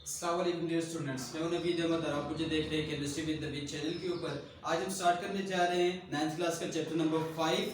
अस्सलाम वालेकुम dear students, मैं हूं नवीद अहमद और आप मुझे देख रहे हैं केमिस्ट्री विद नवीद चैनल के ऊपर। आज हम स्टार्ट करने जा रहे हैं 9th क्लास का chapter number 5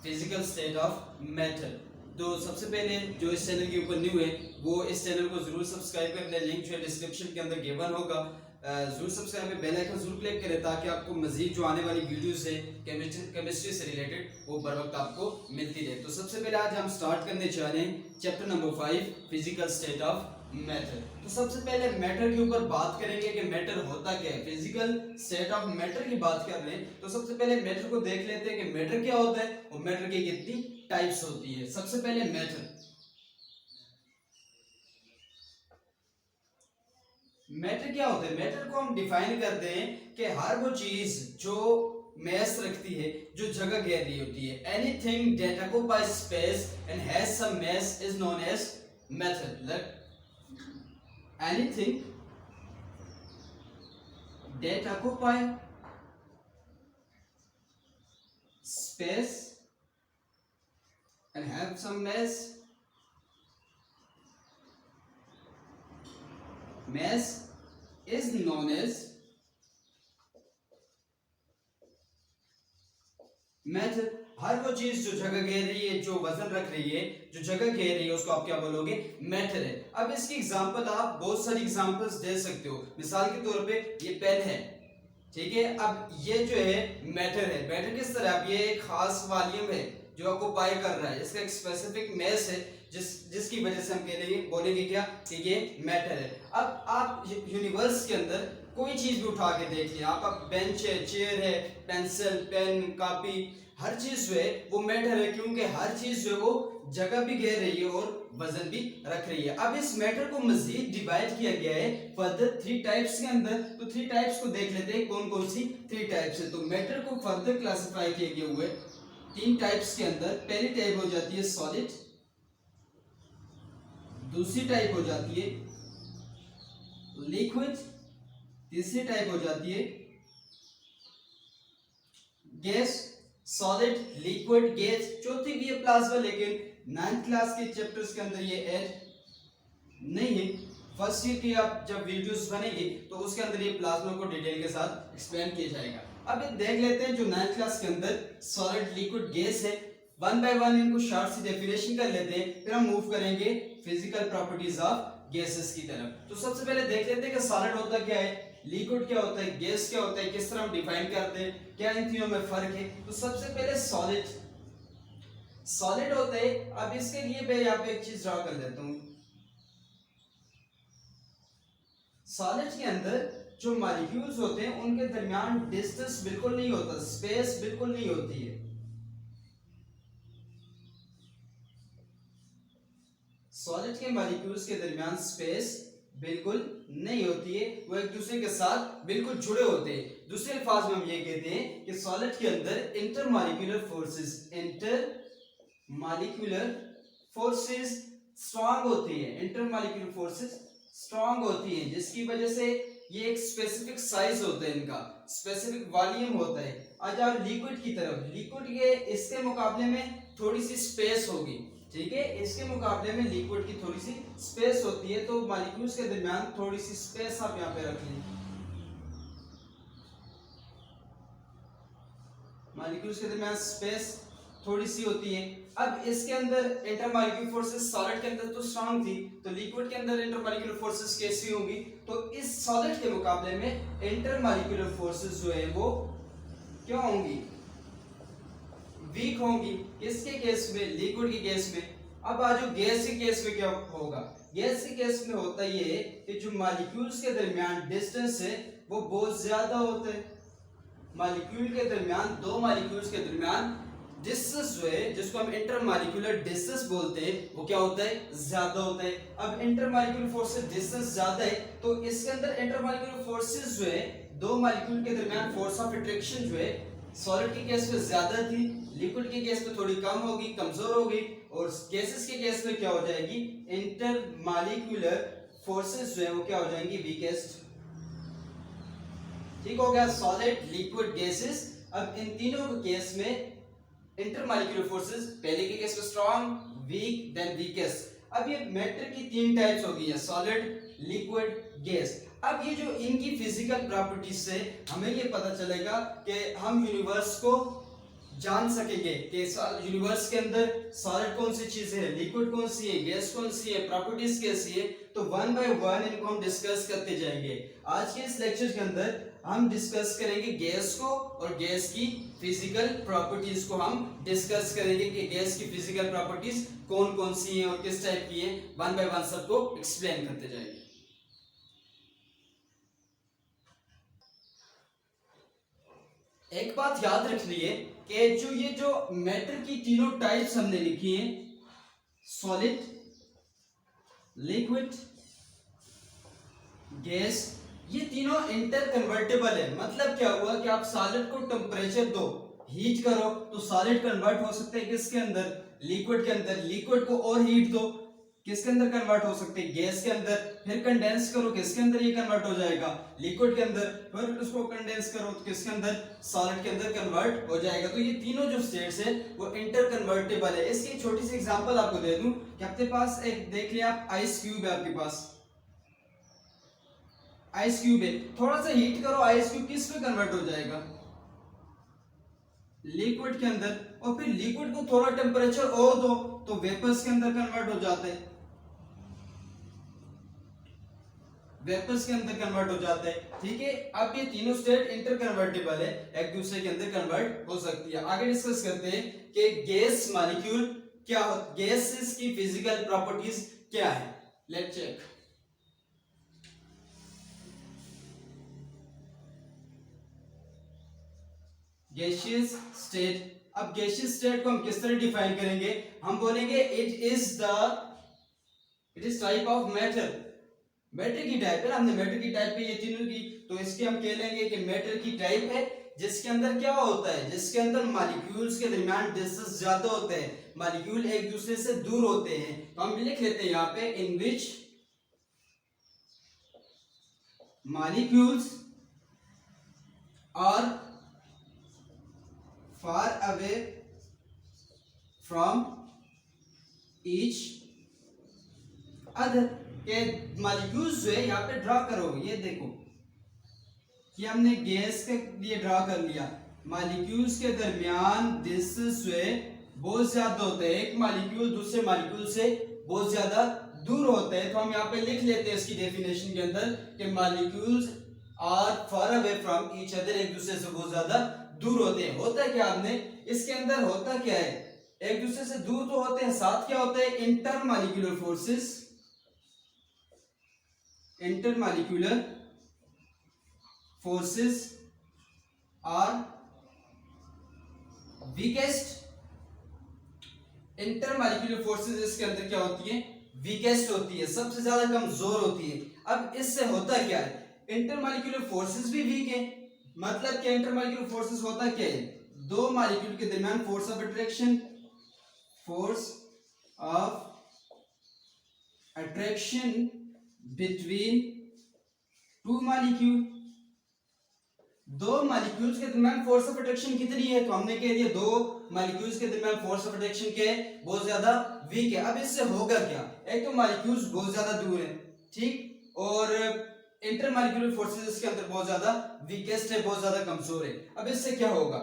physical state of matter. तो सबसे पहले जो इस चैनल के ऊपर न्यू है वो इस चैनल को जरूर सब्सक्राइब कर लें, लिंक जो है डिस्क्रिप्शन के अंदर गिवन होगा। जरूर सब्सक्राइब में बेल आइकन जरूर क्लिक करें ताकि आपको मजीद जो आने वाली वीडियोस है केमिस्ट्री से रिलेटेड वो बर वक्त आपको मिलती रहे। तो सबसे पहले आज हम स्टार्ट करने जा रहे हैं chapter number 5 physical state of matter. तो सबसे पहले मैटर के ऊपर बात करेंगे कि मैटर होता क्या है। फिजिकल स्टेट ऑफ मैटर की बात कर रहे हैं तो सबसे पहले मैटर को देख लेते हैं कि मैटर क्या होता है और मैटर की कितनी टाइप्स होती है। सबसे पहले मैटर क्या होता है। मैटर को हम डिफाइन करते हैं कि हर वो चीज जो मैस रखती है, जो जगह घेर रही होती है। Anything that occupies space and has some mass is known as matter. Anything that occupy space and have some mass is known as matter. हर वो चीज जो जगह घेर रही है, जो वजन रख रही है, जो जगह घेर रही है, उसको आप क्या बोलोगे? मैटर है। अब इसकी एग्जांपल आप बहुत सारी एग्जांपल्स दे सकते हो। मिसाल के तौर पे ये पेन है, ठीक है। अब ये जो है मैटर है। मैटर किस तरह? अब ये एक खास वॉल्यूम है जो ऑक्युपाई कर रहा है, इसका एक स्पेसिफिक मैस है जिसकी वजह से हम कह रहे हैं बोलेंगे क्या कि ये मैटर है। अब आप यूनिवर्स के अंदर कोई चीज भी उठा के देखिए, आपका बेंच है, चेयर है, पेंसिल, पेन, कॉपी, हर चीज जो है वो मैटर है, क्योंकि हर चीज जो है वो जगह भी घेर रही है और वजन भी रख रही है। अब इस मैटर को मजीद डिवाइड किया गया है फर्दर 3 टाइप्स के अंदर। तो 3 टाइप्स को देख लेते हैं कौन कौन सी 3 टाइप्स है। तो मैटर को फर्दर क्लासिफाई किए गए हुए 3 टाइप्स के अंदर पहली टाइप हो जाती है सॉलिड, दूसरी टाइप हो जाती है लिक्विड, तीसरी टाइप हो जाती है गैस। सॉलिड, लिक्विड, गैस, चौथी भी है प्लाज्मा, लेकिन 9th क्लास के चैप्टर्स के अंदर ये ऐड नहीं है। फर्स्ट ईयर की आप जब वीडियोस बनेगी तो उसके अंदर ये प्लाज्मा को डिटेल के साथ एक्सप्लेन किया जाएगा। अब ये देख लेते हैं जो 9th क्लास के अंदर सॉलिड, लिक्विड, गैस है। वन बाय वन इनको शॉर्ट सी डेफिनेशन कर लेते हैं, फिर हम मूव करेंगे फिजिकल प्रॉपर्टीज ऑफ गैसेस की तरफ। तो सबसे पहले देख लेते हैं कि सॉलिड होता क्या है, लिक्विड क्या होता है, गैस क्या होता है, किस तरह हम डिफाइन करते हैं, क्या इन तीनों में फर्क है। तो सबसे पहले सॉलिड होता है। अब इसके लिए मैं यहाँ पे एक चीज ड्रॉ कर देता हूँ। सॉलिड के अंदर जो मॉलिक्यूल्स होते हैं उनके दरमियान डिस्टेंस बिल्कुल नहीं होता, स्पेस बिल्कुल नहीं होती है। सॉलिड के मॉलिक्यूल्स के दरमियान स्पेस बिल्कुल नहीं होती है, वो एक दूसरे के साथ बिल्कुल जुड़े होते हैं। दूसरे अल्फाज में हम ये कहते हैं कि सॉलिड के अंदर इंटरमॉलिक्यूलर फोर्सेस स्ट्रांग होती है। इंटरमॉलिक्यूलर फोर्सेस स्ट्रांग होती हैं, जिसकी वजह से ये एक स्पेसिफिक साइज होता है, इनका स्पेसिफिक वॉल्यूम होता है। आ जाओ लिक्विड की तरफ। लिक्विड के इसके मुकाबले में थोड़ी सी स्पेस होगी, ठीक है। इसके मुकाबले में लिक्विड की थोड़ी सी स्पेस होती है, तो मॉलिक्यूल्स के दरमियान थोड़ी सी स्पेस आप यहाँ पे रख लें। मॉलिक्यूल्स के दरमियान स्पेस थोड़ी सी होती है। अब इसके अंदर इंटरमॉलिक्यूलर फोर्सेस सॉलिड के अंदर तो स्ट्रांग थी, तो लिक्विड के अंदर इंटरमॉलिक्यूलर फोर्सेस कैसी होंगी? तो इस सॉलिड के मुकाबले में इंटरमॉलिक्यूलर फोर्सेस जो है वो क्या होंगी? वीक होंगी। किसके केस में? लिक्विड के केस में। अब आज गैस के केस में क्या होगा? गैस के केस में होता ये कि जो मॉलिक्यूल्स के दरमियान डिस्टेंस है वो बहुत ज्यादा होता है। मॉलिक्यूल के दरमियान, दो मॉलिक्यूल्स के दरमियान डिस्टेंस जो है, जिसको हम इंटरमॉलिक्यूलर डिस्टेंस बोलते हैं, वो क्या होता है? ज्यादा होता है। अब इंटरमॉलिक्यूलर फोर्सेस डिस्टेंस ज्यादा है, तो इसके अंदर इंटरमॉलिक्यूलर फोर्सेस जो है, दो मॉलिक्यूल के दरमियान फोर्स ऑफ अट्रैक्शन जो है सॉलिड के केस में ज्यादा थी, लिक्विड के केस में थोड़ी कम होगी, कमजोर होगी। और गैसेस के केस में क्या हो जाएगी? इंटरमॉलिक्यूलर फोर्सेस जो है वो क्या हो जाएंगी? वीकेस्ट। ठीक हो गया, सॉलिड, लिक्विड, गैसेस। अब इन तीनों के केस में इंटरमॉलिक्यूलर फोर्सेस, पहले के केस में स्ट्रॉन्ग, वीक, देन वीकेस्ट। अब ये मैटर की तीन टाइप्स हो गई है, सॉलिड, लिक्विड, गैस। अब ये जो इनकी फिजिकल प्रॉपर्टीज से हमें ये पता चलेगा कि हम यूनिवर्स को जान सकेंगे कि यूनिवर्स के अंदर सॉलिड कौन सी चीज है, लिक्विड कौन सी है, गैस कौन सी है, प्रॉपर्टीज कैसी है। तो वन बाय वन इनको हम डिस्कस करते जाएंगे। आज के इस लेक्चर के अंदर हम डिस्कस करेंगे गैस को, और गैस की फिजिकल प्रॉपर्टीज को हम डिस्कस करेंगे कि गैस की फिजिकल प्रॉपर्टीज कौन कौन सी हैं और किस टाइप की हैं। वन बाय वन सबको एक्सप्लेन करते जाएंगे। एक बात याद रखिए कि जो मैटर की तीनों टाइप्स हमने लिखी हैं, सॉलिड, लिक्विड, गैस, ये तीनों इंटर कन्वर्टेबल है। मतलब क्या हुआ कि आप सॉलिड को टेम्परेचर दो, हीट करो तो सॉलिड कन्वर्ट हो सकते हैं किसके अंदर, लिक्विड के अंदर। लिक्विड को और हीट दो, किसके अंदर कन्वर्ट हो सकते हैं, गैस के अंदर। फिर कंडेंस करो, किसके अंदर ये कन्वर्ट हो जाएगा, लिक्विड के अंदर। फिर उसको कंडेंस करो तो किसके अंदर, सॉलिड के अंदर कन्वर्ट हो जाएगा। तो ये तीनों जो स्टेट्स है वो इंटर कन्वर्टेबल है। इसकी एक छोटी सी एग्जांपल आपको दे दूं कि आपके पास एक, देख लिया आप, आइस क्यूब है आपके पास, आइस क्यूब है। थोड़ा सा हीट करो, आइस क्यूब किस में कन्वर्ट हो जाएगा, लिक्विड के अंदर। और फिर लिक्विड को थोड़ा टेम्परेचर और दो तो वेपर्स के अंदर कन्वर्ट हो जाते हैं, वेपर्स के अंदर कन्वर्ट हो जाते हैं। ठीक है, अब ये तीनों स्टेट इंटर कन्वर्टेबल है, एक दूसरे के अंदर कन्वर्ट हो सकती है। आगे डिस्कस करते हैं कि गैस मॉलिक्यूल क्या हो, गैसेस की फिजिकल प्रॉपर्टीज क्या है। Let's check. Gaseous state. अब गैसियस स्टेट को हम किस तरह डिफाइन करेंगे, हम बोलेंगे it is type of matter. Matter की टाइप है, हमने मैटर की टाइप पे ये तीनों की, तो इसके हम कह लेंगे कि मैटर की टाइप है जिसके अंदर क्या होता है, जिसके अंदर मॉलिक्यूल्स के दरमियान डिस्टेंस ज्यादा होते हैं, मॉलिक्यूल एक दूसरे से दूर होते हैं। तो हम लिख लेते हैं यहाँ पे, in which molecules are far away from each other। के मॉलिक्यूल्स जो है यहाँ पे ड्रा करो, ये देखो कि हमने गैस के लिए ड्रा कर लिया। मॉलिक्यूल्स के दरमियान डिस्टेंस जो है बहुत ज्यादा होते हैं, एक मॉलिक्यूल दूसरे मॉलिक्यूल से बहुत ज्यादा दूर होते हैं। तो हम यहाँ पे लिख लेते हैं इसकी डेफिनेशन के अंदर कि molecules are far away from each other, एक दूसरे से बहुत ज्यादा दूर होते हैं। होता है क्या, आपने इसके अंदर होता क्या है, एक दूसरे से दूर तो होते हैं, साथ क्या होता है, intermolecular forces, intermolecular forces are weakest. Intermolecular forces इसके अंदर क्या होती है, वीकेस्ट होती है, सबसे ज्यादा कमजोर होती है। अब इससे होता क्या है, इंटर मॉलिक्यूलर फोर्सेस भी वीक है। मतलब क्या, इंटर मॉलिक्यूलर फोर्सेस होता क्या है, दो मॉलिक्यूल के दरमियान force of attraction, force of attraction between two molecule. दो मॉलिक्यूल्स के दरमियान फोर्स ऑफ अट्रैक्शन कितनी है, तो हमने कह दिया दो मॉलिक्यूल्स के दरमियान फोर्स ऑफ अट्रैक्शन के बहुत ज्यादा वीक है। अब इससे होगा क्या, एक तो मॉलिक्यूल्स बहुत ज्यादा दूर है, ठीक, और इंटर मॉलिक्यूलर फोर्सेस इसके अंदर बहुत ज्यादा वीकेस्ट है, बहुत ज्यादा कमजोर है। अब इससे क्या होगा,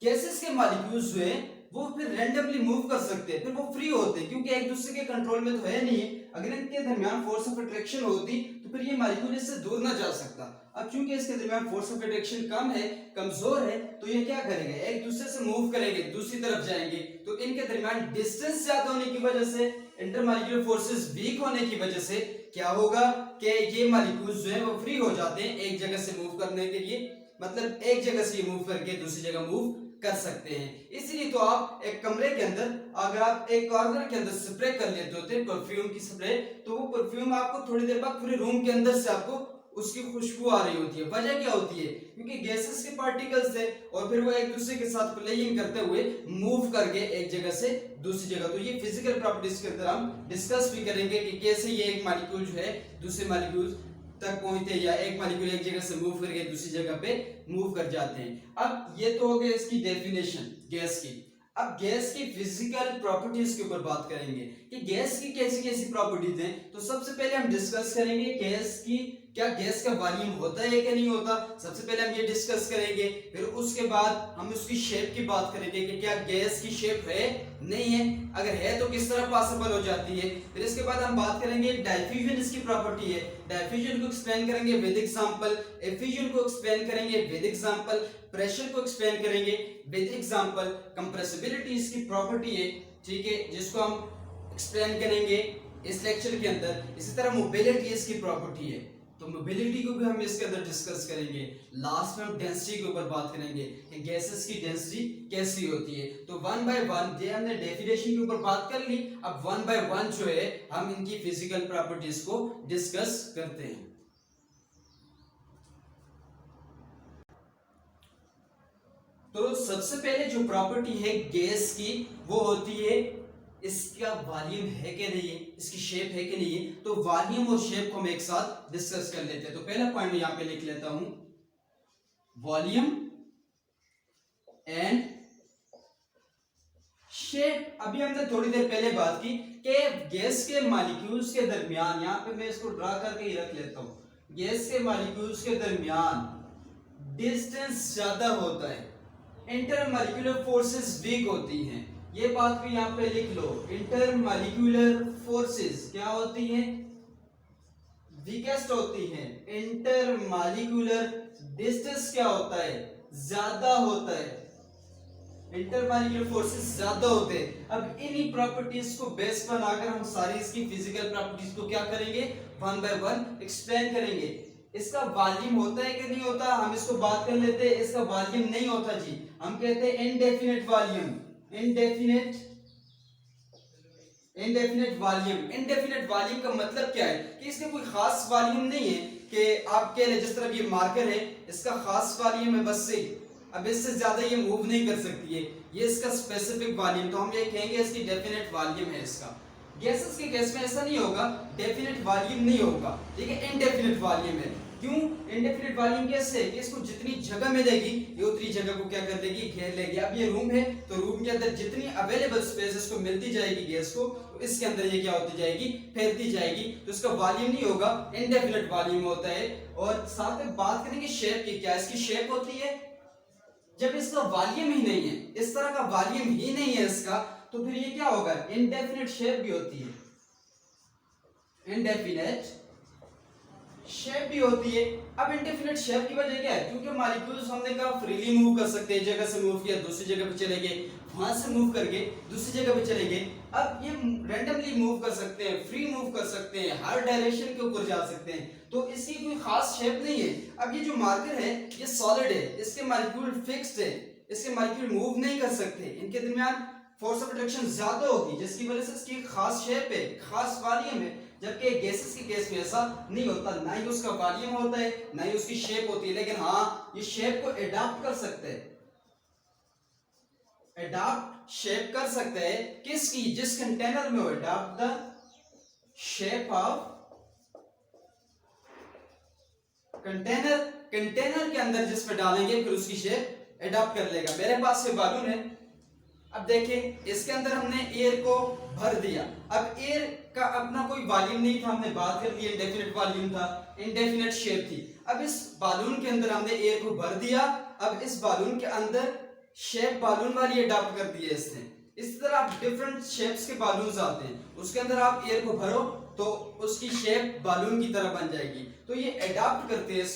गैसेस के मॉलिक्यूल्स जो है वो फिर रैंडमली मूव कर सकते हैं, फिर वो फ्री होते हैं क्योंकि एक दूसरे के कंट्रोल में तो है नहीं है। अगर इनके दरमियान फोर्स ऑफ अट्रैक्शन होती तो फिर ये मॉलिक्यूल इससे दूर ना जा सकता। अब चूंकि इसके दरमियान फोर्स ऑफ अट्रैक्शन कम है, कमजोर है, तो ये क्या करेंगे, एक दूसरे से मूव करेंगे, दूसरी तरफ जाएंगे। तो इनके दरमियान डिस्टेंस ज्यादा होने की वजह से, इंटरमॉलिक्यूलर फोर्सेस वीक होने की वजह से क्या होगा कि ये मॉलिक्यूल्स जो है वो फ्री हो जाते हैं एक जगह से मूव करने के लिए। मतलब एक जगह से मूव करके दूसरी जगह मूव कर सकते हैं। इसीलिए तो आप एक कमरे के अंदर अगर आप एक कॉर्नर के अंदर स्प्रे कर लेते होते हैं परफ्यूम की स्प्रे, तो वो परफ्यूम आपको थोड़ी देर बाद पूरे रूम के अंदर से आपको उसकी खुशबू आ रही होती है। वजह क्या होती है, क्योंकि गैसेस के पार्टिकल्स है और फिर वो एक दूसरे के साथ प्लेइंग करते हुए मूव करके एक जगह से दूसरी जगह। तो ये फिजिकल प्रॉपर्टीज के अंदर हम डिस्कस भी करेंगे कि कैसे ये एक मॉलिक्यूल जो है दूसरे मॉलिक्यूल तक पहुंचते हैं या एक मॉलिक्यूल एक जगह से मूव करके दूसरी जगह पे मूव कर जाते हैं। अब ये तो हो गया इसकी डेफिनेशन गैस की। अब गैस की फिजिकल प्रॉपर्टीज के ऊपर बात करेंगे कि गैस की कैसी कैसी प्रॉपर्टीज हैं। तो सबसे पहले हम डिस्कस करेंगे गैस की, क्या गैस का वॉल्यूम होता है कि नहीं होता, सबसे पहले हम ये डिस्कस करेंगे। फिर उसके बाद हम उसकी शेप की बात करेंगे कि क्या गैस की शेप है, नहीं है, अगर है तो किस तरह पॉसिबल हो जाती है। फिर इसके बाद हम बात करेंगे डाइफ्यूजन इसकी प्रॉपर्टी है, डाइफ्यूजन को एक्सप्लेन करेंगे विद एग्जांपल, एफ्यूजन को एक्सप्लेन करेंगे विद एग्जांपल, प्रेशर को एक्सप्लेन करेंगे विद एग्जांपल, कंप्रेसिबिलिटी इसकी प्रॉपर्टी है, ठीक है, जिसको हम एक्सप्लेन करेंगे इस लेक्चर के अंदर। इसी तरह मोबिलिटी इसकी प्रॉपर्टी है, तो मोबिलिटी को भी हम इसके अंदर डिस्कस करेंगे। लास्ट में हम डेंसिटी के ऊपर बात करेंगे कि गैसेस की डेंसिटी कैसी होती है। तो वन बाय वन ये हमने डेफिनेशन के ऊपर बात कर ली, अब वन बाय वन जो है हम इनकी फिजिकल प्रॉपर्टीज को डिस्कस करते हैं। तो सबसे पहले जो प्रॉपर्टी है गैस की वो होती है इसका वॉल्यूम है कि नहीं है, इसकी शेप है कि नहीं है। तो वॉल्यूम और शेप को हम एक साथ डिस्कस कर लेते हैं। तो पहला पॉइंट मैं यहां पे लिख लेता हूं, वॉल्यूम एंड शेप। अभी हमने थोड़ी देर पहले बात की कि गैस के मॉलिक्यूल्स के दरमियान, यहां पे मैं इसको ड्रा करके ही रख लेता हूं, गैस के मॉलिक्यूल्स के दरमियान डिस्टेंस ज्यादा होता है, इंटरमॉलिक्यूलर फोर्सेस वीक होती हैं। ये बात भी यहां पे लिख लो, इंटरमॉलिक्यूलर फोर्सेस क्या होती हैं, वीकेस्ट होती हैं। इंटरमॉलिक्यूलर डिस्टेंस क्या होता है, ज्यादा होता है, इंटरमॉलिक्यूलर फोर्सेस ज्यादा होते हैं। अब इन्हीं प्रॉपर्टीज को बेस बनाकर हम सारी इसकी फिजिकल प्रॉपर्टीज को क्या करेंगे, वन बाय वन एक्सप्लेन करेंगे। इसका वॉल्यूम होता है कि नहीं होता, हम इसको बात कर लेते हैं। इसका वॉल्यूम नहीं होता जी, हम कहते हैं indefinite volume, indefinite indefinite volume. Indefinite volume का मतलब क्या है कि इसका कोई खास वॉल्यूम नहीं है कि आप कह रहे जिस तरह ये मार्कर है इसका खास वॉल्यूम है बस से, अब इससे ज्यादा ये मूव नहीं कर सकती है, ये इसका स्पेसिफिक वॉल्यूम, तो हम ये कहेंगे इसकी डेफिनेट वॉल्यूम है इसका। गैसेस के केस में ऐसा नहीं होगा, डेफिनेट वॉल्यूम नहीं होगा, ठीक है, इनडेफिनेट वॉल्यूम है। क्यों इनडेफिनेट वॉल्यूम कैसे है कि इसको जितनी जगह मिलेगी ये उतनी जगह को क्या कर लेगी, घेर लेगी। अब ये रूम है तो रूम के अंदर जितनी अवेलेबल स्पेस इसको मिलती जाएगी गैस को, तो इसके अंदर ये क्या होती जाएगी, फैलती जाएगी, तो इसका वॉल्यूम नहीं होगा, इनडेफिनेट वॉल्यूम होता है। और साथ में बात करेंगे शेप की, क्या इसकी शेप होती है, जब इसका वॉल्यूम ही नहीं है, इस तरह का वॉल्यूम ही नहीं है इसका, तो फिर ये क्या होगा, इनडेफिनेट शेप भी होती है, इनडेफिनेट शेप भी होती है। अब इंडेफिनेट शेप की वजह क्या है, क्योंकि मॉलिक्यूल्स हमने कहा फ्रीली मूव कर सकते हैं, एक जगह से मूव किया दूसरी जगह पे चले गए, वहां से मूव करके दूसरी जगह पे चले गए। अब ये रैंडमली मूव कर सकते हैं, फ्री मूव कर सकते हैं, हर डायरेक्शन के ऊपर जा सकते हैं, तो इसकी कोई खास शेप नहीं है। अब ये जो मार्कर है ये सॉलिड है, इसके मॉलिक्यूल फिक्स्ड है, इसके मॉलिक्यूल मूव नहीं कर सकते, इनके दरमियान फोर्स ऑफ अट्रैक्शन ज्यादा होगी, जिसकी वजह से इसकी खास शेप है, खास वॉल्यूम है। जबकि गैसेस के केस में ऐसा नहीं होता, ना ही उसका वॉल्यूम होता है ना ही उसकी शेप होती है, लेकिन हाँ ये शेप को एडाप्ट कर सकते हैं, एडाप्ट शेप कर सकते हैं किसकी, जिस कंटेनर में हो, adapt the shape of container, container के अंदर जिसमें डालेंगे फिर उसकी शेप एडाप्ट कर लेगा। मेरे पास ये बालून है, अब देखिए इसके अंदर हमने एयर को भर दिया, अब एयर का अपना कोई वॉल्यूम नहीं था, हमने बात कर ली इंडेफिनेट वॉल्यूम था, इंडेफिनेट शेप थी। अब इस बालून के अंदर हमने एयर को भर दिया, अब इस बालून के अंदर शेप बालून वाली अडॉप्ट कर दी है इसने। इस तरह आप डिफरेंट शेप्स के बालून्स आते हैं, उसके अंदर आप एयर को भरो तो उसकी शेप बालून की तरह बन जाएगी। तो ये अडॉप्ट करते हैं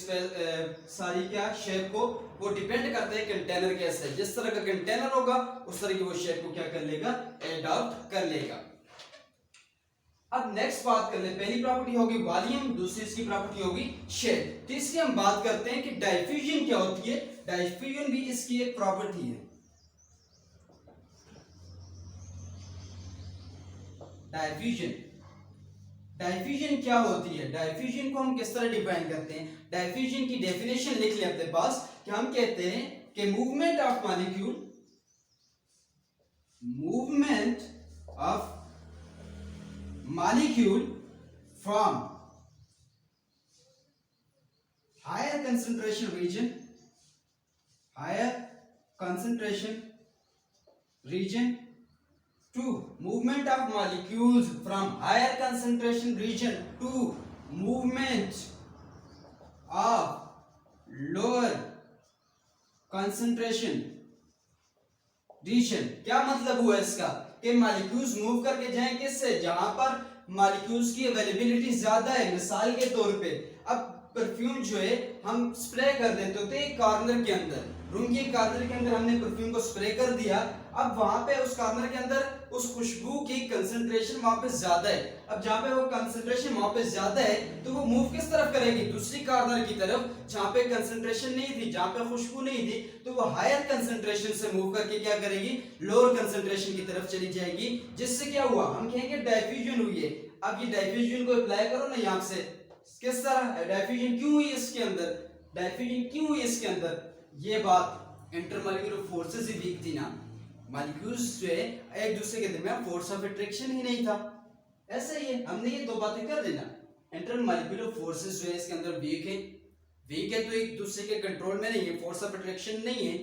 सारी क्या शेप को, वो डिपेंड करते हैं कंटेनर कैसे है, जिस तरह का कंटेनर होगा उस तरह की वो शेप को क्या कर लेगा, अडॉप्ट कर लेगा। अब नेक्स्ट बात कर ले, पहली प्रॉपर्टी होगी वॉल्यूम, दूसरी इसकी प्रॉपर्टी होगी शेप। तीसरी हम बात करते हैं कि डाइफ्यूजन क्या होती है, डाइफ्यूजन भी इसकी एक प्रॉपर्टी है। डाइफ्यूजन, डाइफ्यूजन क्या होती है, डाइफ्यूजन को हम किस तरह डिफाइन करते हैं, डाइफ्यूजन की डेफिनेशन लिख ले अपने पास कि हम कहते हैं कि movement of molecule, movement of molecule from higher concentration region, higher concentration region. 2. Movement of molecules from higher concentration region to movement of lower concentration region. क्या मतलब हुआ इसका कि मॉलिक्यूल्स मूव करके जाएं किससे, जहां पर मॉलिक्यूल्स की अवेलेबिलिटी ज्यादा है। मिसाल के तौर पे अब परफ्यूम जो है हम स्प्रे कर देते होते हैं कॉर्नर के अंदर, रूम के कॉर्नर के अंदर हमने परफ्यूम को स्प्रे कर दिया। अब वहां पे उस कॉर्नर के अंदर उस खुशबू की कंसंट्रेशन वहां पे ज्यादा है। अब जहां पे वो कंसंट्रेशन वहां पे ज्यादा है तो वो मूव किस तरफ करेगी, दूसरी कॉर्नर की तरफ जहां पे कंसंट्रेशन नहीं थी, जहां पे खुशबू नहीं थी, तो वो हायर कंसंट्रेशन से मूव करके क्या करेगी, लोअर कंसंट्रेशन की तरफ चली जाएगी। जिससे क्या हुआ, हम कहेंगे डायफ्यूजन हुई है। अब ये डायफ्यूजन को अप्लाई करो ना यहाँ से, किस तरह डायफ्यूजन क्यों हुई इसके अंदर, डायफ्यूजन क्यों हुई इसके अंदर, ये बात इंटरमॉलिक्यूलर फोर्सेस ही वीक थी ना, मॉलिक्यूल्स जो है एक दूसरे के दरमियान फोर्स ऑफ अट्रैक्शन ही नहीं था। ऐसे ही है, हमने ये दो बातें कर देना, इंटरमॉलिक्यूलर फोर्सेस जो है इसके अंदर वीक है तो एक दूसरे के कंट्रोल में नहीं है, फोर्स ऑफ अट्रैक्शन नहीं है।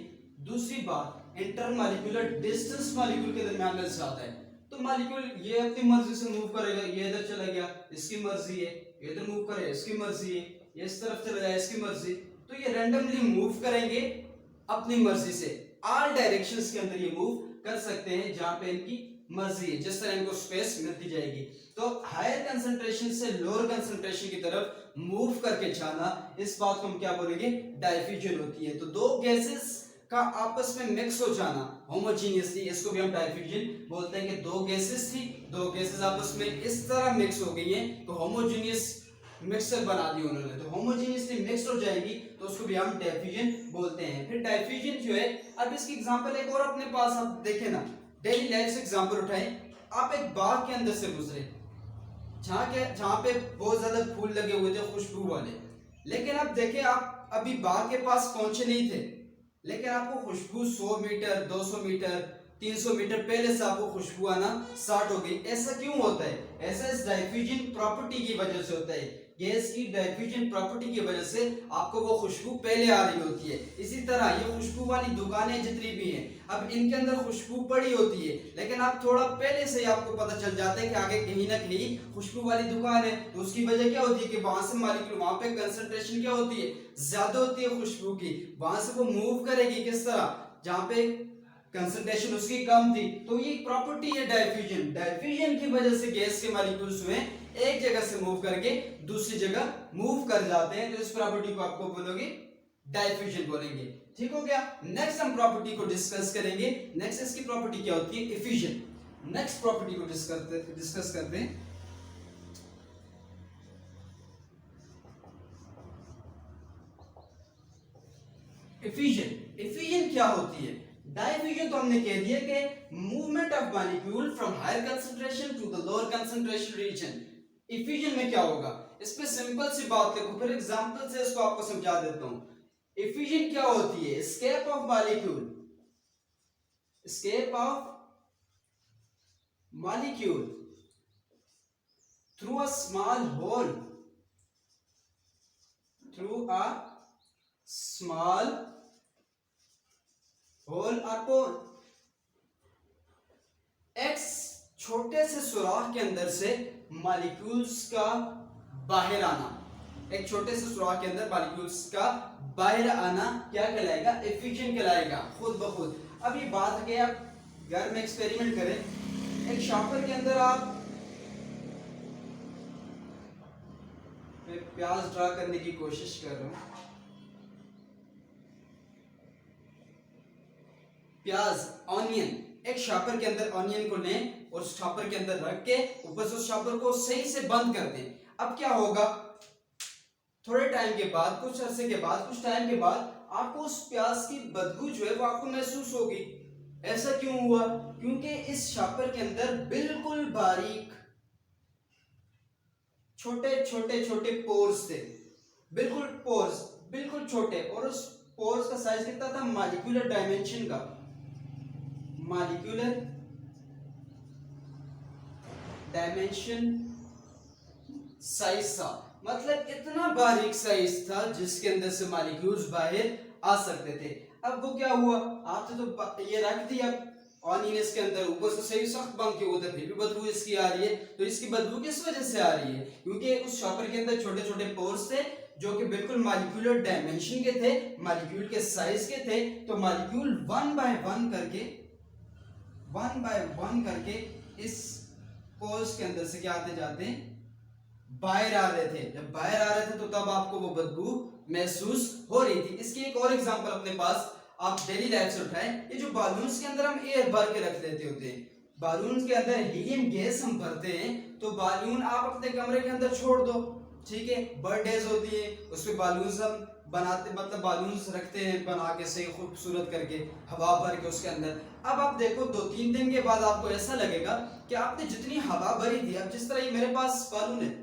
दूसरी बात, इंटरमॉलिक्यूलर डिस्टेंस मॉलिक्यूल के दरमियान में ज्यादा है, तो मॉलिक्यूल ये अपनी मर्जी से मूव करेगा, ये इधर चला गया इसकी मर्जी है, इधर मूव करे इसकी मर्जी है, ये इस तरफ चला जाए इसकी मर्जी, तो ये रैंडमली मूव करेंगे अपनी मर्जी से। ऑल डायरेक्शंस के अंदर ये मूव कर सकते हैं जहां पे इनकी मर्जी है, जिस तरह इनको स्पेस मिलती जाएगी। तो हायर कंसंट्रेशन से लोअर कंसंट्रेशन की तरफ मूव करके जाना, इस बात को हम क्या बोलेंगे, डायफ्यूजन होती है। तो दो गैसेस का आपस में मिक्स हो जाना होमोजीनियसली, इसको भी हम डायफ्यूजन बोलते हैं। कि दो गैसेस थी, दो गैसेस आपस में इस तरह मिक्स हो गई हैं तो होमोजीनियस मिक्सर बना दी उन्होंने, तो होमोजीनियसली मिक्स हो जाएगी तो उसको भी हम डायफ्यूजन बोलते हैं। फिर डायफ्यूजन जो है, अब इसकी एग्जांपल एक और अपने पास आप देखें ना, डेली लाइफ से एग्जांपल उठाएं। आप एक बाग के अंदर से गुजरे, जहां पे बहुत ज्यादा फूल लगे हुए थे खुशबू वाले, लेकिन अब देखें आप अभी बाग के पास पहुंचे नहीं थे, लेकिन आपको खुशबू 100 मीटर 200 मीटर 300 मीटर पहले से आपको खुशबू आना स्टार्ट हो गई। ऐसा क्यों होता है, ऐसा इस डायफ्यूजन प्रॉपर्टी की वजह से होता है। गैस की डायफ्यूजन प्रॉपर्टी की वजह से आपको वो खुशबू पहले आ रही होती है। इसी तरह ये खुशबू वाली दुकानें जितनी भी हैं, अब इनके अंदर खुशबू पड़ी होती है, लेकिन आप थोड़ा पहले से ही आपको पता चल जाता है कि आगे कहीं ना कहीं खुशबू वाली दुकान है। तो उसकी वजह क्या होती है कि वहां से मॉलिक्यूल, वहां पे कंसंट्रेशन क्या होती है, ज्यादा होती है खुशबू की, वहां से वो मूव करेगी किस तरह, जहां पे कंसंट्रेशन उसकी कम थी। तो ये प्रॉपर्टी है डायफ्यूजन। डायफ्यूजन की वजह से गैस के मॉलिक्यूल्स में एक जगह से मूव करके दूसरी जगह मूव कर जाते हैं, तो इस प्रॉपर्टी को आपको बोलोगे डायफ्यूजन बोलेंगे। ठीक हो गया। नेक्स्ट हम प्रॉपर्टी को डिस्कस करेंगे। नेक्स्ट इसकी प्रॉपर्टी क्या होती है, एफिशिएंट। नेक्स्ट प्रॉपर्टी को डिस्कस करते हैं। एफिशिएंट क्या होती है, डायफ्यूजन तो हमने कह दिया कि movement of molecule from higher concentration to the lower concentration region. Efficient में क्या होगा, इस पे सिंपल सी बात लिखो, फिर एग्जांपल से इसको आपको समझा देता हूं। एफिशिएंट क्या होती है, escape of molecule, escape of molecule through a small hole, through a small hole और पोर। एक्स छोटे से सुराख के अंदर से मॉलिक्यूल्स का बाहर आना, एक छोटे से सुराख के अंदर मॉलिक्यूल्स का बाहर आना क्या कहलाएगा, एफिशिएंट कहलाएगा खुद ब खुद। अब ये बात है कि आप घर में एक्सपेरिमेंट करें, एक शॉपर के अंदर आप प्याज ड्रा करने की कोशिश कर रहा हूं, प्याज ऑनियन, एक शॉपर के अंदर ऑनियन को लें और शॉपर के अंदर रख के ऊपर से उस शॉपर को सही से बंद कर दें। अब क्या होगा, थोड़े टाइम के बाद, कुछ अरसे के बाद, कुछ टाइम के बाद आपको उस प्याज की बदबू जो है वो आपको महसूस होगी। ऐसा क्यों हुआ, क्योंकि इस शॉपर के अंदर बिल्कुल बारीक छोटे छोटे छोटे पोर्स थे, बिल्कुल पोर्स बिल्कुल छोटे, और उस पोर्स का साइज कितना था, मॉलिक्यूलर डायमेंशन का, मॉलिक्यूलर डायमेंशन साइज था, मतलब इतना बारीक साइज था जिसके अंदर से मॉलिक्यूल्स बाहर आ सकते थे। अब वो क्या हुआ, आपने तो ये रख दिया ऑनियन इसके अंदर ऊपर से सही सख्त बंद के होता है, फिर भी बदबू इसकी आ रही है। तो इसकी बदबू किस वजह से आ रही है? क्योंकि उस शॉपर के अंदर छोटे छोटे पोर्स थे जो कि बिल्कुल मॉलिक्यूलर डायमेंशन के थे, मॉलिक्यूल के साइज के थे। तो मॉलिक्यूल वन बाय वन करके इस पोर्स के अंदर से क्या आते जाते बाहर आ रहे थे। जब बाहर आ रहे थे तो तब आपको वो बदबू महसूस हो रही थी। इसकी एक और एग्जांपल अपने पास आप डेली लाइफ से उठाएं। ये जो बालून्स के अंदर हम एयर भर के रख लेते होते हैं, बालून्स के अंदर हीलियम गैस हम भरते हैं, तो बालून आप अपने कमरे के अंदर छोड़ दो, ठीक है। बर्थडेज होती है, उसमें बालून्स हम बनाते, मतलब बालून्स रखते हैं बना के सही खूबसूरत करके, हवा भर के उसके अंदर। अब आप देखो 2-3 दिन के बाद आपको ऐसा लगेगा कि आपने जितनी हवा भरी थी, अब जिस तरह ये मेरे पास बालून है,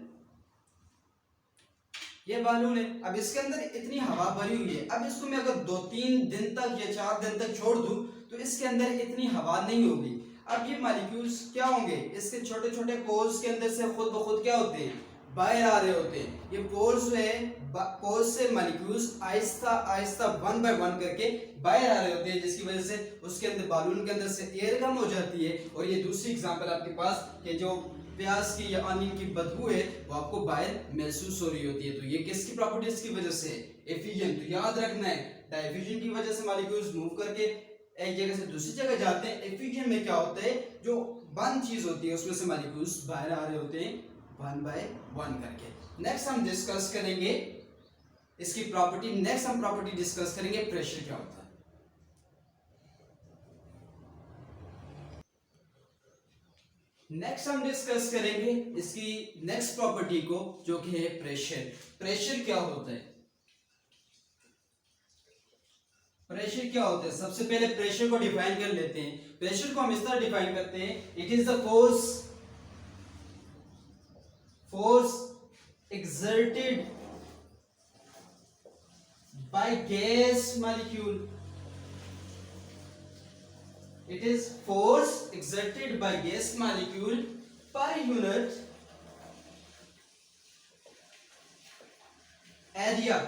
ये बालून है, अब इसके अंदर इतनी हवा भरी हुई है, अब इसको मैं अगर 2-3 दिन तक या 4 दिन तक छोड़ दूं तो इसके अंदर इतनी हवा नहीं होगी। अब ये मॉलिक्यूल्स क्या होंगे, इसके छोटे छोटे पोर्स के अंदर से खुद ब खुद क्या होते हैं, बाहर आ रहे होते हैं। ये पोर्स जो है, पोर्स से molecules Aahista Aahista one by one करके बाहर आ रहे होते हैं, जिसकी वजह से उसके अंदर बालून के अंदर से एयर कम हो जाती है। और ये दूसरी एग्जांपल आपके पास कि जो प्याज की या ऑनियन की बदबू है वो आपको बाहर महसूस हो रही होती है। तो ये किसकी प्रॉपर्टीज की वजह से? एफिजन। तो याद रखना है, डायफ्यूजन की वजह से मॉलिक्यूल्स मूव करके एक जगह से दूसरी जगह जाते हैं। एफिजन में क्या होता है, जो बंद चीज होती है उसमें से मॉलिक्यूल्स बाहर आ रहे होते हैं वन बाय वन करके। नेक्स्ट हम डिस्कस करेंगे इसकी प्रॉपर्टी। नेक्स्ट हम प्रॉपर्टी डिस्कस करेंगे प्रेशर क्या होता है। नेक्स्ट हम डिस्कस करेंगे इसकी नेक्स्ट प्रॉपर्टी को, जो कि है प्रेशर। प्रेशर क्या होता है? प्रेशर क्या होता है? सबसे पहले प्रेशर को डिफाइन कर लेते हैं। प्रेशर को हम इस तरह डिफाइन करते हैं, it is the force exerted by gas molecule. It is force exerted by gas molecule per unit area.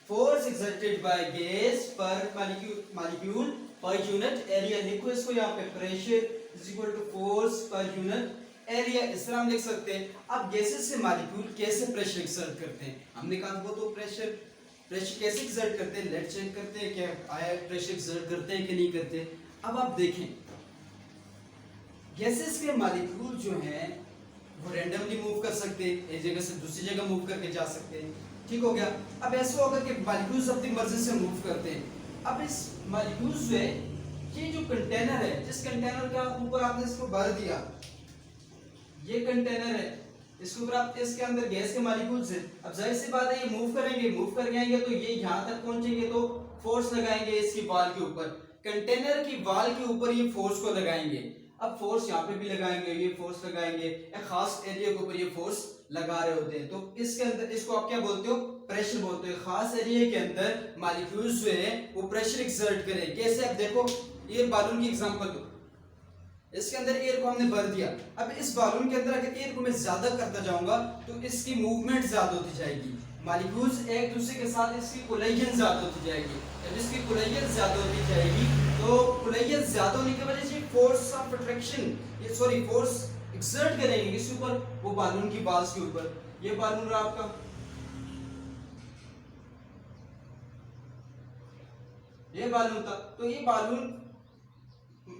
Force exerted by gas per molecule per unit area. लिखो इसको यहाँ पे, pressure is equal to force per unit area, इस तरह हम लिख सकते हैं। अब गैसेस से मॉलिक्यूल कैसे प्रेशर एक्सर्ट करते हैं, हमने कहा वो तो प्रेशर कैसे एक्सर्ट करते हैं, लेट चेक करते हैं क्या आया प्रेशर एक्सर्ट करते हैं कि नहीं करते। अब आप देखें, गैसेस के मॉलिक्यूल जो हैं वो रैंडमली मूव कर सकते हैं, एक जगह से दूसरी जगह मूव करके जा सकते हैं, ठीक हो गया। अब ऐसा होगा कि मॉलिक्यूल्स अपनी मर्जी से मूव करते हैं। अब इस मॉलिक्यूल्स जो है, ये जो कंटेनर है, जिस कंटेनर का ऊपर आपने इसको भर दिया, ये कंटेनर है, इसके ऊपर आप, इसके अंदर गैस के मॉलिक्यूल्स हैं। अब जाहिर सी बात है ये मूव करेंगे, मूव करके आएंगे तो ये यहाँ तक पहुंचेंगे तो फोर्स लगाएंगे इसकी वॉल के ऊपर, कंटेनर की वॉल के ऊपर ये फोर्स को लगाएंगे। अब फोर्स यहाँ पे भी लगाएंगे, ये फोर्स लगाएंगे, एक खास एरिया के ऊपर ये फोर्स लगा रहे होते हैं। तो इसके अंदर, इसको आप क्या बोलते हो, प्रेशर बोलते हो। खास एरिया के अंदर मॉलिक्यूल्स जो है वो प्रेशर एक्सर्ट करें। कैसे? अब देखो, ये बालून की एग्जांपल दो, इसके अंदर एयर को हमने भर दिया। अब इस बालून के अंदर अगर एयर को मैं ज्यादा करता जाऊंगा तो इसकी मूवमेंट ज्यादा होती जाएगी, मॉलिक्यूल्स एक दूसरे के साथ इसकी कोलाइजन ज्यादा होती जाएगी। जब इसकी कोलाइजन ज्यादा होती जाएगी तो कोलाइजन ज्यादा होने की वजह से फोर्स ऑफ अट्रैक्शन, ये सॉरी फोर्स एक्सर्ट करेंगे किसके ऊपर, वो बालून की बाल्स के ऊपर। ये बालून रहा आपका, ये बालून था। तो ये बालून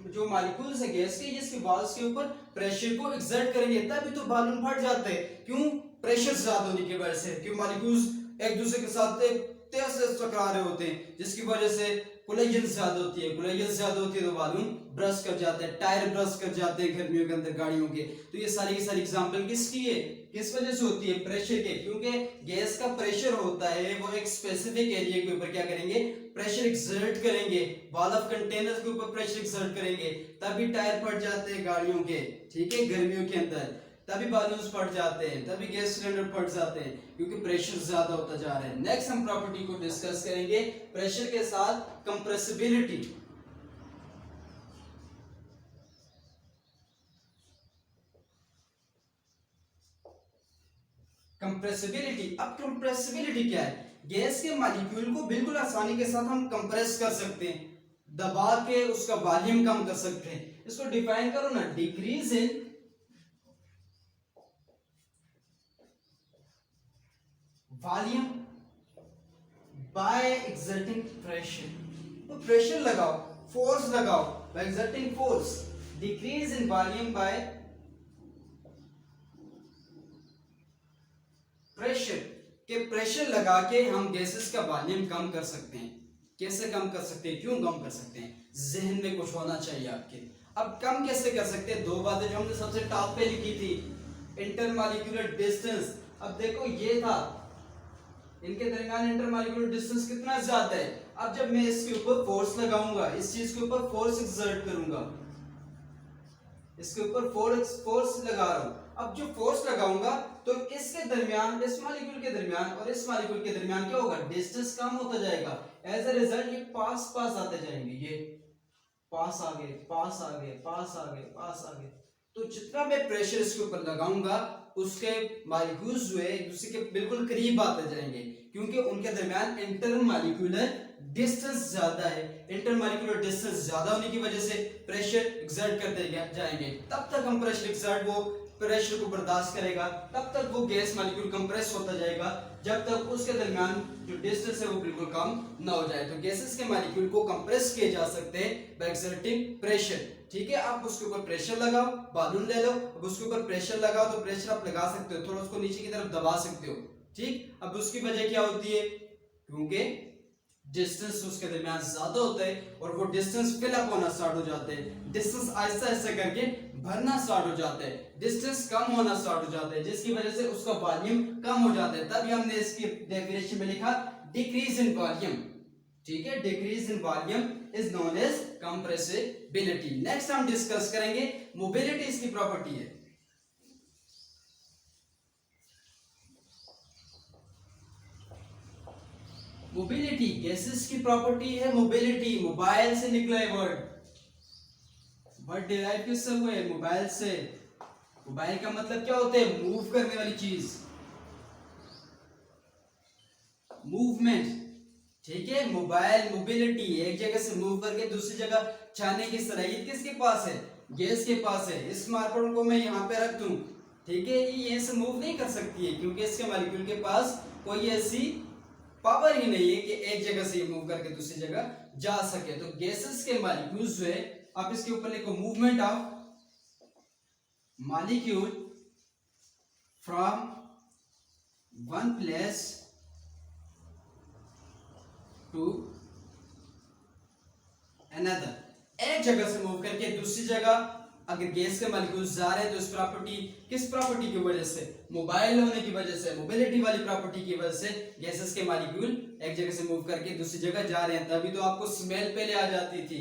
जो मॉलिक्यूल्स है गैस के, इसके वॉल्स के ऊपर प्रेशर को एक्सर्ट करेंगे, तभी तो बालून फट जाते हैं। क्यों? प्रेशर ज्यादा होने की वजह से, क्यों मॉलिक्यूल्स एक दूसरे के साथ तेज से टकरा रहे होते हैं, जिसकी वजह से कोलाइजन ज्यादा होती है। कोलाइजन ज्यादा होती है तो बालून ब्रश कर जाते हैं, टायर ब्रश कर जाते हैं गर्मियों के अंदर गाड़ियों के। तो ये सारी की सारी एग्जांपल किसकी है, किस वजह से होती है, प्रेशर के। क्योंकि गैस का प्रेशर होता है वो एक स्पेसिफिक एरिया के ऊपर क्या करेंगे, प्रेशर एक्सर्ट करेंगे, वॉल ऑफ कंटेनर्स के ऊपर प्रेशर एक्सर्ट करेंगे, तभी टायर फट जाते हैं गाड़ियों के, ठीक है, गर्मियों के अंदर, तभी बालून्स फट जाते हैं, तभी गैस सिलेंडर फट जाते हैं, क्योंकि प्रेशर ज्यादा होता जा रहा है। नेक्स्ट हम प्रॉपर्टी को डिस्कस करेंगे प्रेशर के साथ, कंप्रेसिबिलिटी। कंप्रेसिबिलिटी, अब कंप्रेसिबिलिटी क्या है, गैस के मॉलिक्यूल को बिल्कुल आसानी के साथ हम कंप्रेस कर सकते हैं, दबा के उसका वॉल्यूम कम कर सकते हैं। इसको डिफाइन करो ना, decrease in volume by exerting pressure. तो प्रेशर लगाओ, फोर्स लगाओ by exerting force. Decrease in volume by pressure, के प्रेशर लगा के हम गैसेस का वॉल्यूम कम कर सकते हैं। कैसे कम कर सकते हैं, क्यों कम कर सकते हैं, जहन में कुछ होना चाहिए आपके। अब कम कैसे कर सकते हैं, दो बातें जो हमने सबसे टॉप पे लिखी थी, इंटरमॉलिक्यूलर डिस्टेंस। अब देखो ये था, इनके दरमियान इंटरमॉलिक्यूलर डिस्टेंस कितना ज्यादा है। अब जब मैं इसके ऊपर फोर्स लगाऊंगा, इस चीज के ऊपर फोर्स एक्सर्ट करूंगा, इसके ऊपर फोर्स लगा रहा हूं। अब जो फोर्स लगाऊंगा तो इसके दरमियान, इस मॉलिक्यूल के दरमियान और इस मॉलिक्यूल के दरमियान क्या होगा, डिस्टेंस कम होता जाएगा। एज अ रिजल्ट ये पास पास आते जाएंगे, ये पास आ गए, पास आ गए, पास आ गए, पास आ गए। तो जितना मैं प्रेशर इसके ऊपर लगाऊंगा उसके मॉलिक्यूल्स जो है एक दूसरे के बिल्कुल करीब आते जाएंगे, क्योंकि उनके दरमियान इंटरमॉलिक्यूलर डिस्टेंस ज्यादा है। इंटरमॉलिक्यूलर डिस्टेंस ज्यादा होने की वजह से प्रेशर एक्सर्ट करते जाएंगे। तब तक हम प्रेशर एक्सर्ट, वो प्रेशर को बर्दाश्त करेगा, तब तक वो गैस मॉलिक्यूल कंप्रेस होता जाएगा, जब तक उसके दरमियान जो डिस्टेंस है वो बिल्कुल कम ना हो जाए। तो गैसेस के मॉलिक्यूल को कंप्रेस किए जा सकते हैं बाय एक्सर्टिंग प्रेशर। ठीक है, आप उसके ऊपर प्रेशर लगाओ, बालून ले लो, अब उसके ऊपर प्रेशर लगाओ, तो प्रेशर आप लगा सकते हो, थोड़ा उसको नीचे की तरफ दबा सकते हो। ठीक, अब उसकी वजह क्या होती है, क्योंकि डिस्टेंस उसके दरमियान ज्यादा होता है और वो डिस्टेंस फिल अप होना स्टार्ट हो जाते हैं, डिस्टेंस आहिस्ता आहिस्ता करके भरना स्टार्ट हो जाता है, डिस्टेंस कम होना स्टार्ट हो जाता है, जिसकी वजह से उसका वॉल्यूम कम हो जाता है। तभी हमने इसकी डेफिनेशन में लिखा डिक्रीज इन वॉल्यूम। ठीक है, decrease in volume is known as compressibility. Next हम डिस्कस करेंगे मोबिलिटी, इसकी प्रॉपर्टी है। मोबिलिटी गैसेस की प्रॉपर्टी है मोबिलिटी। मोबाइल से निकला है वर्ड, वर्ड डिराइव किससे हुए, मोबाइल से। मोबाइल का मतलब क्या होता है, मूव करने वाली चीज, मूवमेंट। ठीक है, मोबाइल मोबिलिटी, एक जगह से मूव करके दूसरी जगह जाने की सलाहियत किसके पास है, गैस के पास है। इस मार्कर को मैं यहाँ पे रख दूं, ठीक है, ये यहीं से मूव नहीं कर सकती है, क्योंकि इसके मॉलिक्यूल के पास कोई ऐसी पावर ही नहीं है कि एक जगह से मूव करके दूसरी जगह जा सके। तो गैसेस के मॉलिक्यूल्स जो है, आप इसके ऊपर लिखो movement of molecule from one place to another. एक जगह से मूव करके दूसरी जगह अगर गैस के मॉलिक्यूल्स जा रहे हैं तो इस प्रॉपर्टी, किस प्रॉपर्टी की वजह से, मोबाइल होने की वजह से, मोबिलिटी वाली प्रॉपर्टी की वजह से गैसेस के मॉलिक्यूल एक जगह से मूव करके दूसरी जगह जा रहे हैं। तभी तो आपको स्मेल पहले आ जाती थी,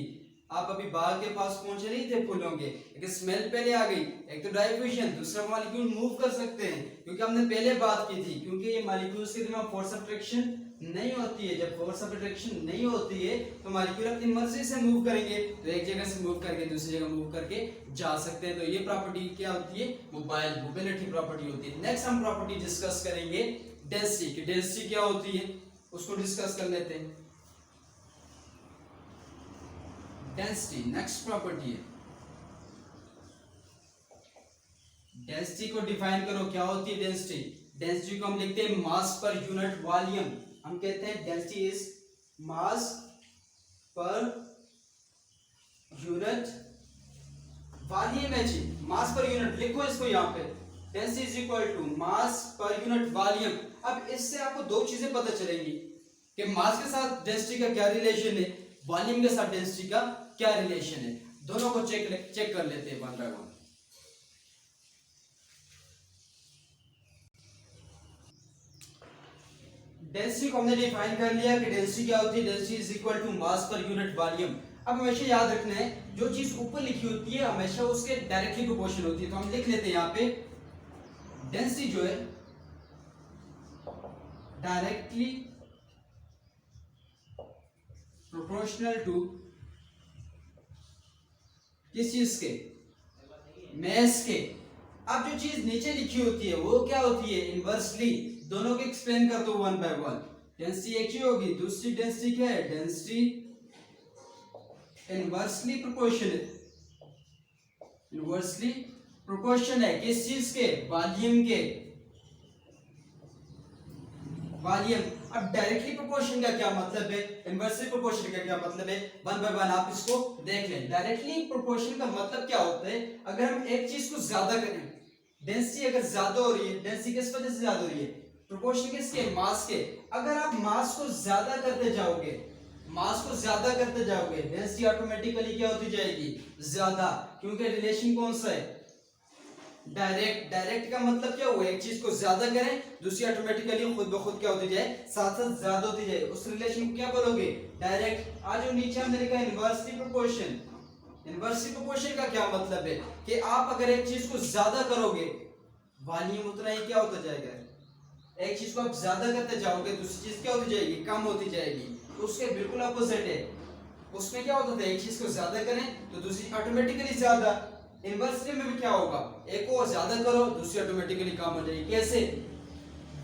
आप अभी बाघ के पास पहुंचे नहीं थे फूलों के, लेकिन स्मेल पहले आ गई। एक तो डाइफ्यूजन, दूसरा मॉलिक्यूल मूव कर सकते हैं, क्योंकि हमने पहले बात की थी, क्योंकि ये मॉलिक्यूल्स के दिमाग फोर्स ऑफ अट्रैक्शन नहीं होती है। जब फोर्स ऑफ अट्रैक्शन नहीं होती है तो मॉलिक्यूल अपनी मर्जी से मूव करेंगे, तो एक जगह से मूव करके दूसरी जगह मूव करके जा सकते हैं। तो ये प्रॉपर्टी क्या होती है, मोबाइल मोबिलिटी प्रॉपर्टी होती है। नेक्स्ट हम प्रॉपर्टी डिस्कस करेंगे डेंसिटी की। डेंसिटी क्या होती है उसको डिस्कस कर लेते हैं। डेंसिटी नेक्स्ट प्रॉपर्टी है। डेंसिटी को डिफाइन करो, क्या होती है डेंसिटी। डेंसिटी को हम लिखते हैं मास पर यूनिट वॉल्यूम। हम कहते हैं density is mass per unit volume है जी, मास पर यूनिट लिखो इसको यहाँ पे। Density is equal to mass per unit volume. अब इससे आपको दो चीजें पता चलेंगी कि मास के साथ डेंसिटी का क्या रिलेशन है, वॉल्यूम के साथ डेंसिटी का क्या रिलेशन है। दोनों को चेक कर लेते हैं वन बाय वन। डेंसिटी को हमने डिफाइन कर लिया कि डेंसिटी क्या होती है, density is equal to mass per unit volume. अब हमेशा याद रखना है जो चीज ऊपर लिखी होती है हमेशा उसके डायरेक्टली प्रोपोर्शनल होती है। तो हम लिख लेते हैं यहाँ पे डेंसिटी जो है डायरेक्टली प्रोपोर्शनल टू किस चीज के, मास के। अब जो चीज नीचे लिखी होती है वो क्या होती है, इनवर्सली। दोनों को एक्सप्लेन कर दो वन बाय वन। डेंसिटी एक ही होगी, दूसरी डेंसिटी क्या है, डेंसिटी इनवर्सली प्रोपोर्शन है किस चीज के, वॉल्यूम के, वॉल्यूम। अब डायरेक्टली प्रोपोर्शन का क्या मतलब है, इनवर्सली प्रोपोर्शन का क्या मतलब है, वन बाय वन आप इसको देख लें। डायरेक्टली प्रोपोर्शन का मतलब क्या होता है, अगर हम एक चीज को ज्यादा करें, डेंसिटी अगर ज्यादा हो रही है, डेंसिटी किस वजह से ज्यादा हो रही है, प्रोपोर्शन किसके, मास के। अगर आप मास को ज्यादा करते जाओगे, मास को ज्यादा करते जाओगे, डेंसिटी ऑटोमेटिकली क्या होती जाएगी, ज्यादा, क्योंकि रिलेशन कौन सा है, डायरेक्ट। डायरेक्ट का मतलब क्या हुआ, एक चीज को ज्यादा करें, दूसरी ऑटोमेटिकली खुद ब खुद क्या होती जाए, साथ साथ ज्यादा होती जाए, उस रिलेशन को क्या बोलोगे, डायरेक्ट। आज जो नीचे हमने लिखा इनवर्सली प्रोपोर्शन। इनवर्सली प्रोपोर्शन का क्या मतलब है कि आप अगर एक चीज को ज्यादा करोगे, वॉल्यूम उतना ही क्या होता जाएगा, एक चीज को आप ज्यादा करते जाओगे, दूसरी चीज क्या होती जाएगी, कम होती जाएगी। तो उसके बिल्कुल अपोजिट है, उसमें क्या होता था, एक चीज को ज्यादा करें तो दूसरी ऑटोमेटिकली ज्यादा। इनवर्सली में भी क्या होगा, एक को ज्यादा करो, दूसरी ऑटोमेटिकली कम हो जाएगी। कैसे,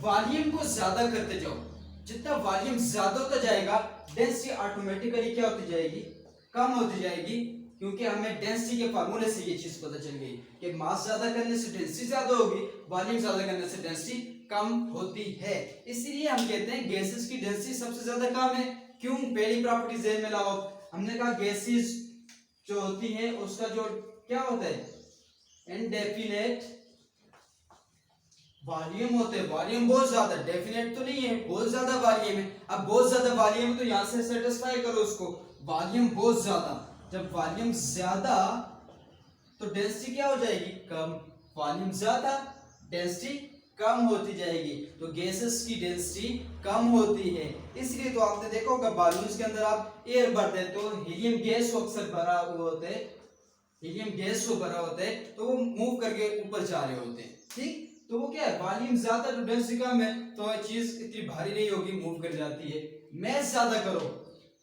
वॉल्यूम को ज्यादा करते जाओ, जितना वॉल्यूम ज्यादा होता जाएगा, डेंसिटी ऑटोमेटिकली क्या होती जाएगी, कम होती जाएगी। क्योंकि हमें डेंसिटी के फार्मूले से ये चीज पता चल गई कि मास ज्यादा करने से डेंसिटी ज्यादा होगी, वॉल्यूम ज्यादा करने से डेंसिटी कम होती है। इसीलिए हम कहते हैं गैसेस की डेंसिटी सबसे ज्यादा कम है। क्यों, पहली प्रॉपर्टी ध्यान में लाओ, हमने कहा गैसेस जो होती है उसका जो क्या होता है, इनडेफिनेट वॉल्यूम होते हैं। वॉल्यूम बहुत ज्यादा, डेफिनेट तो नहीं है, बहुत ज्यादा वॉल्यूम है। अब बहुत ज्यादा वॉल्यूम है तो यहां से सेटिस्फाई करो उसको, वॉल्यूम बहुत ज्यादा। जब वॉल्यूम ज्यादा तो डेंसिटी क्या हो जाएगी, कम। वॉल्यूम ज्यादा, डेंसिटी कम होती जाएगी। तो गैसेस की डेंसिटी कम होती है। इसलिए तो आपने देखा होगा बालून्स के अंदर आप एयर भरते हैं तो हीलियम गैस को अक्सर भरा हुआ होता है, हीलियम गैस को भरा होता है तो वो मूव करके ऊपर जा रहे होते हैं। ठीक, तो वो क्या है, वॉल्यूम ज्यादा तो डेंसिटी कम है, तो चीज इतनी भारी नहीं होगी, मूव कर जाती है। मैस ज्यादा करो,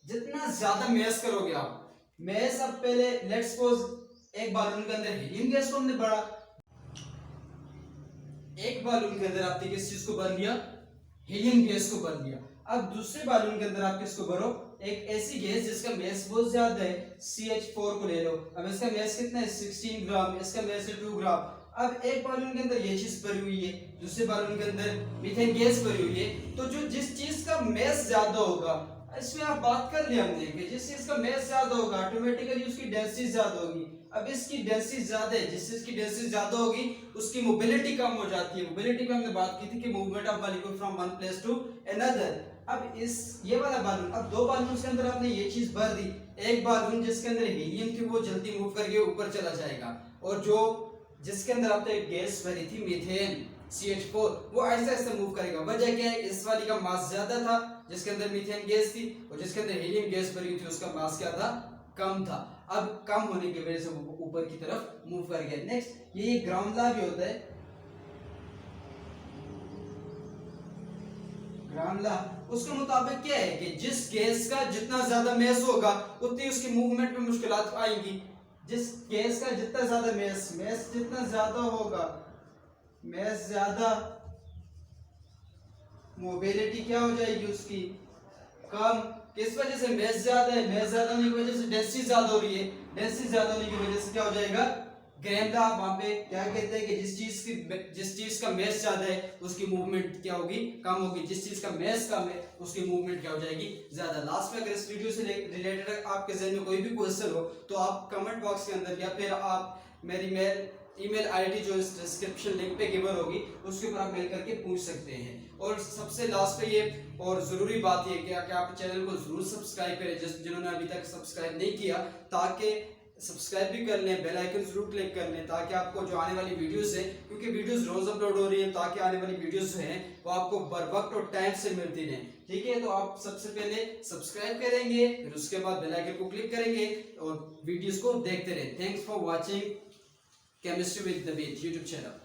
जितना ज्यादा मैस करोगे आप, मैस अब पहले लेट्स सपोज एक बालून के अंदर हीलियम गैस को हमने भरा, एक बालून के अंदर आपने किस चीज को भर लिया, हीलियम गैस को भर लिया। अब दूसरे बालून के अंदर आप किसको भरो, एक ऐसी गैस जिसका मैस बहुत ज्यादा है, CH4 को ले लो। अब इसका मैस कितना है, 16 ग्राम, इसका मैस है 2 ग्राम। अब एक बालून के अंदर ये चीज भरी हुई है, दूसरे बालून के अंदर मीथेन गैस भरी हुई है। तो जो जिस चीज का मैस ज्यादा होगा, इसमें आप बात कर लिया हमने कि जिस चीज का मैस ज्यादा होगा ऑटोमेटिकली उसकी डेंसिटी ज्यादा होगी। अब इसकी डेंसिटी ज्यादा है, जिस चीज की डेंसिटी ज्यादा होगी उसकी मोबिलिटी कम हो जाती है। मोबिलिटी पे हमने बात की थी कि movement of molecule from one place to another. अब इस ये वाला बालून, अब दो बालून के अंदर आपने ये चीज भर दी, एक बालून जिसके अंदर हीलियम थी वो जल्दी मूव करके ऊपर चला जाएगा, और जो जिसके अंदर आपने एक गैस भरी थी मीथेन CH4 वो ऐसे ऐसे मूव करेगा। वजह क्या है, इस वाली का मास ज्यादा था जिसके अंदर मीथेन गैस थी, और जिसके अंदर हीलियम गैस भरी थी उसका मास क्या था, कम था। अब कम होने की वजह से वो ऊपर की तरफ मूव कर गया। नेक्स्ट ये ग्राउंड लॉ भी होता है, ग्राउंड लॉ उसके मुताबिक क्या है कि जिस गैस का जितना ज्यादा मैस होगा उतनी उसकी मूवमेंट में मुश्किलात आएंगी। जिस गैस का जितना ज्यादा मैस जितना ज्यादा होगा, मैस ज्यादा, मोबिलिटी क्या हो जाएगी उसकी, कम। किस वजह से, मैस ज्यादा है, मैस ज्यादा होने की वजह से डेंसिटी ज्यादा हो रही है, डेंसिटी ज्यादा होने की वजह से क्या हो जाएगा, ग्राउंड लॉ। वहां पे क्या कहते हैं कि जिस चीज का मैस ज्यादा है उसकी मूवमेंट क्या होगी, कम होगी, जिस चीज का मैस कम है उसकी मूवमेंट क्या हो जाएगी, ज्यादा। लास्ट में अगर इस वीडियो से रिलेटेड आपके जहन में कोई भी क्वेश्चन हो तो आप कमेंट बॉक्स के अंदर या फिर आप मेरी ईमेल आईडी जो इस डिस्क्रिप्शन लिंक पे गिवन होगी उसके ऊपर आप मेल करके पूछ सकते हैं। और सबसे लास्ट पे ये और जरूरी बात ये कि आप चैनल को जरूर सब्सक्राइब करें जिन्होंने अभी तक सब्सक्राइब नहीं किया, ताकि सब्सक्राइब भी कर लें, बेल आइकन जरूर क्लिक कर लें, ताकि आपको जो आने वाली वीडियोस है, क्योंकि वीडियोस रोज अपलोड हो रही है, ताकि आने वाली वीडियोस जो हैं वो आपको बर वक्त और टाइम से मिलती रहें। ठीक है, तो आप सबसे पहले सब्सक्राइब करेंगे, फिर उसके बाद बेल आइकन को क्लिक करेंगे और वीडियोस को देखते रहें। Thanks for watching chemistry with Naveed YouTube channel.